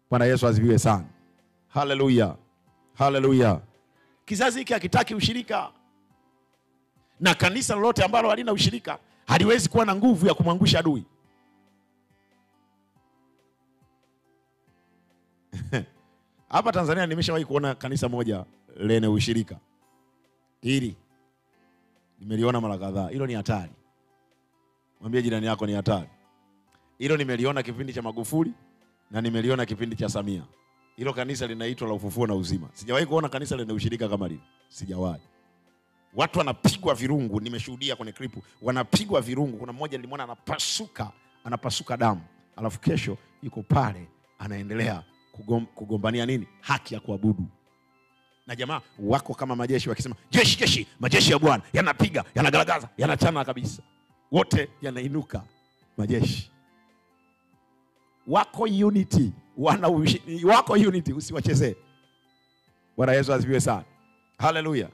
Bwana Yesu asifiwe sana. Haleluya. Haleluya. Kizazi hiki hakitaki ushirika. Na kanisa lolote ambalo halina ushirika haliwezi kuwa na nguvu ya kumwangusha adui. Hapa Tanzania nimeshawahi kuona kanisa moja lenye ushirika. Hili nimeliona mara kadhaa. Hilo ni hatari. Mwambie jirani yako ni hatari. Hilo nimeliona kipindi cha Magufuli na nimeliona kipindi cha Samia. Hilo kanisa linaitwa la Ufufuo na Uzima. Sijawahi kuona kanisa lenye ushirika kama hili. Sijawahi. Watu wanapigwa virungu, nimeshuhudia kwenye klipu. Wanapigwa virungu. Kuna mmoja nilimwona anapasuka damu. Alafu kesho yuko pale anaendelea kugombania nini? Haki ya kuabudu. Na jamaa wako kama majeshi wakisema, jeshi, majeshi ya Bwana yanapiga, yanagaragaza, yanachana kabisa. Wote yanainuka majeshi. Wako unity, wako unity, usiwachezee. Bwana Yesu asifiwe sana. Haleluya.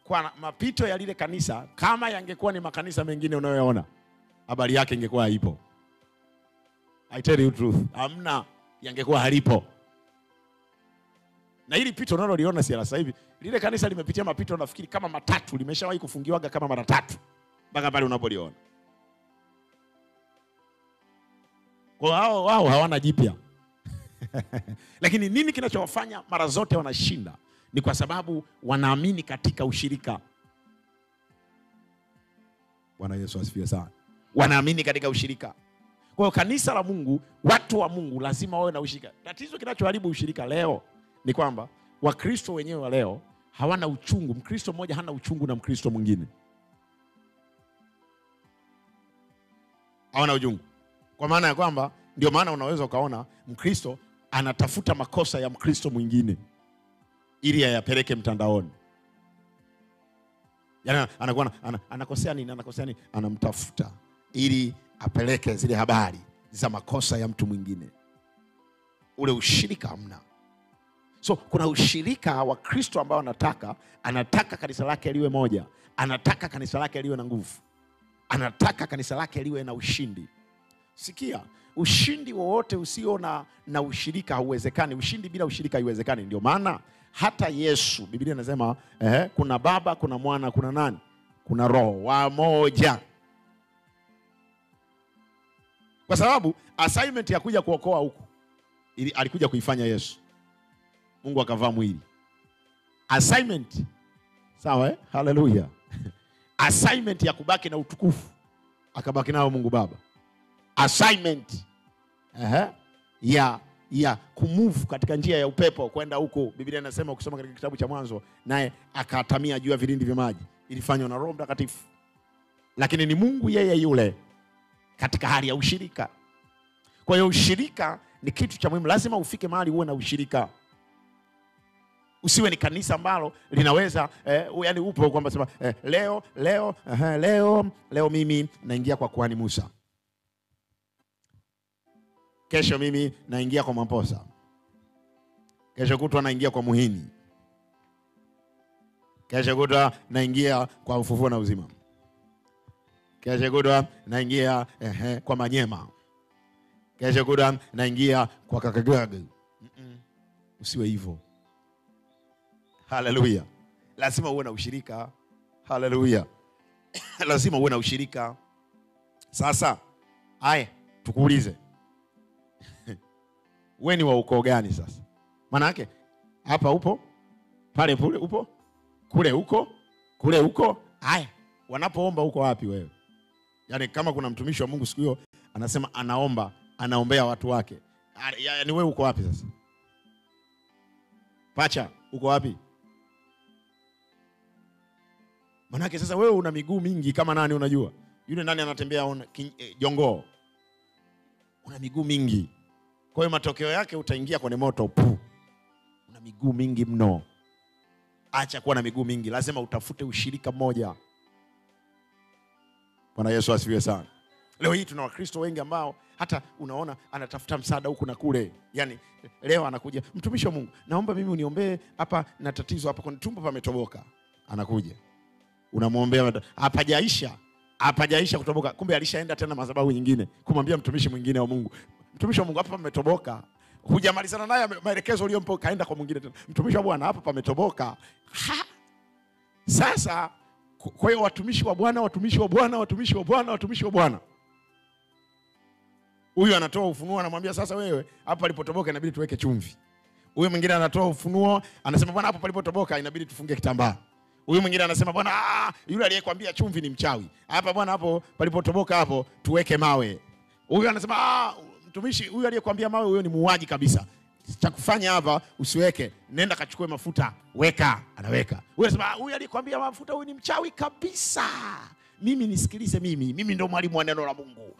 Kwa mapito ya lile kanisa, kama yangekuwa ni makanisa mengine unayoyaona, habari yake ingekuwa haipo. I tell you truth, amna, yangekuwa halipo. Na hili pito unaloliona si sasa hivi, lile kanisa limepitia mapito nafikiri kama matatu, limeshawahi kufungiwaga kama mara 3 mpaka pale unapoliona. Kwa wao hawana jipya. Lakini nini kinachowafanya mara zote wanashinda? Ni kwa sababu wanaamini katika ushirika. Bwana Yesu asifiwe sana. Wanaamini katika ushirika. Kwa hiyo kanisa la Mungu, watu wa Mungu lazima wawe na ushirika. Tatizo kinachoharibu ushirika leo ni kwamba Wakristo wenyewe wa leo hawana uchungu. Mkristo mmoja hana uchungu na Mkristo mwingine. Hawana uchungu. Kwa maana ya kwamba ndio maana unaweza ukaona Mkristo anatafuta makosa ya Mkristo mwingine ili ayapeleke mtandaoni. Yaani anakuwa anakosea nini? Anamtafuta ili apeleke zile habari za makosa ya mtu mwingine. Ule ushirika hamna. So kuna ushirika wa Kristo ambao anataka kanisa lake liwe moja. Anataka kanisa lake liwe na nguvu. Anataka kanisa lake liwe na ushindi. Sikia, ushindi wowote usio na ushirika hauwezekani. Ushindi bila ushirika haiwezekani. Ndio maana hata Yesu, Biblia inasema kuna Baba, kuna Mwana, kuna nani? Kuna Roho wa moja. Kwa sababu assignment ya kuja kuokoa huku alikuja kuifanya Yesu. Mungu akavaa mwili. Assignment, sawa haleluya. Assignment ya kubaki na utukufu akabaki nao Mungu Baba. Assignment ya kumove katika njia ya upepo kwenda huko, Biblia inasema ukisoma katika kitabu cha Mwanzo, naye akatamia juu ya vilindi vya maji, ilifanywa na Roho Mtakatifu. Lakini ni Mungu yeye yule katika hali ya ushirika. Kwa hiyo ushirika ni kitu cha muhimu. Lazima ufike mahali uwe na ushirika. Usiwe ni kanisa ambalo linaweza yani upo kwamba sema leo mimi naingia kwa kuhani Musa. Kesho mimi naingia kwa Mamposa. Kesho kutwa naingia kwa Muhini. Kesho kutwa naingia kwa Ufufuo na Uzima. Kesho kutwa naingia kwa Manyema. Kesho kutwa naingia kwa Kakagaga. Usiwe hivyo. Haleluya. Lazima uwe na ushirika. Haleluya. Lazima uwe na ushirika. Sasa, haya tukuulize. Wewe ni wa ukoo gani sasa? Maana yake hapa upo, pale pule upo, kule huko. Haya, wanapoomba uko wapi wewe? Yaani kama kuna mtumishi wa Mungu siku hiyo anasema anaombea watu wake. Yaani wewe uko wapi sasa? Pacha, uko wapi? Maana yake sasa wewe una miguu mingi kama nani unajua? Yule nani anatembea jongoo? Una miguu mingi. Kwa hiyo matokeo yake utaingia kwenye moto. Una miguu mingi mno. Acha kuwa na miguu mingi. Lazima utafute ushirika mmoja. Bwana Yesu asifiwe sana. Leo hii tuna Wakristo wengi ambao hata unaona anatafuta msaada huku na kule. Yaani leo anakuja, mtumishi wa Mungu, naomba mimi uniombee hapa na tatizo hapa kwa tumbo pametoboka. Anakuja. Unamwombea hapajaisha kutoboka. Kumbe alishaenda tena madhabahu nyingine kumwambia mtumishi mwingine wa Mungu, mtumishi wa Mungu hapa pametoboka. hujamalizana naye maelekezo uliyompa, kaenda kwa mwingine tena. Mtumishi wa Bwana, hapa pametoboka. Sasa kwa hiyo watumishi wa Bwana, watumishi wa Bwana, watumishi wa Bwana, watumishi wa Bwana. Huyu anatoa ufunuo, anamwambia sasa wewe hapa palipotoboka inabidi tuweke chumvi. Huyu mwingine anatoa ufunuo, anasema Bwana, hapo palipotoboka inabidi tufunge kitambaa. Huyu mwingine anasema Bwana, yule aliyekwambia chumvi ni mchawi. Hapa Bwana, hapo palipotoboka hapo tuweke mawe. Huyu anasema mtumishi, huyu aliyekwambia mawe huyo ni muuaji kabisa. Cha kufanya hapa usiweke, nenda kachukue mafuta, weka. Anaweka. Huyu anasema huyu aliyekwambia mafuta huyu ni mchawi kabisa. Mimi nisikilize, mimi ndo mwalimu wa neno la Mungu.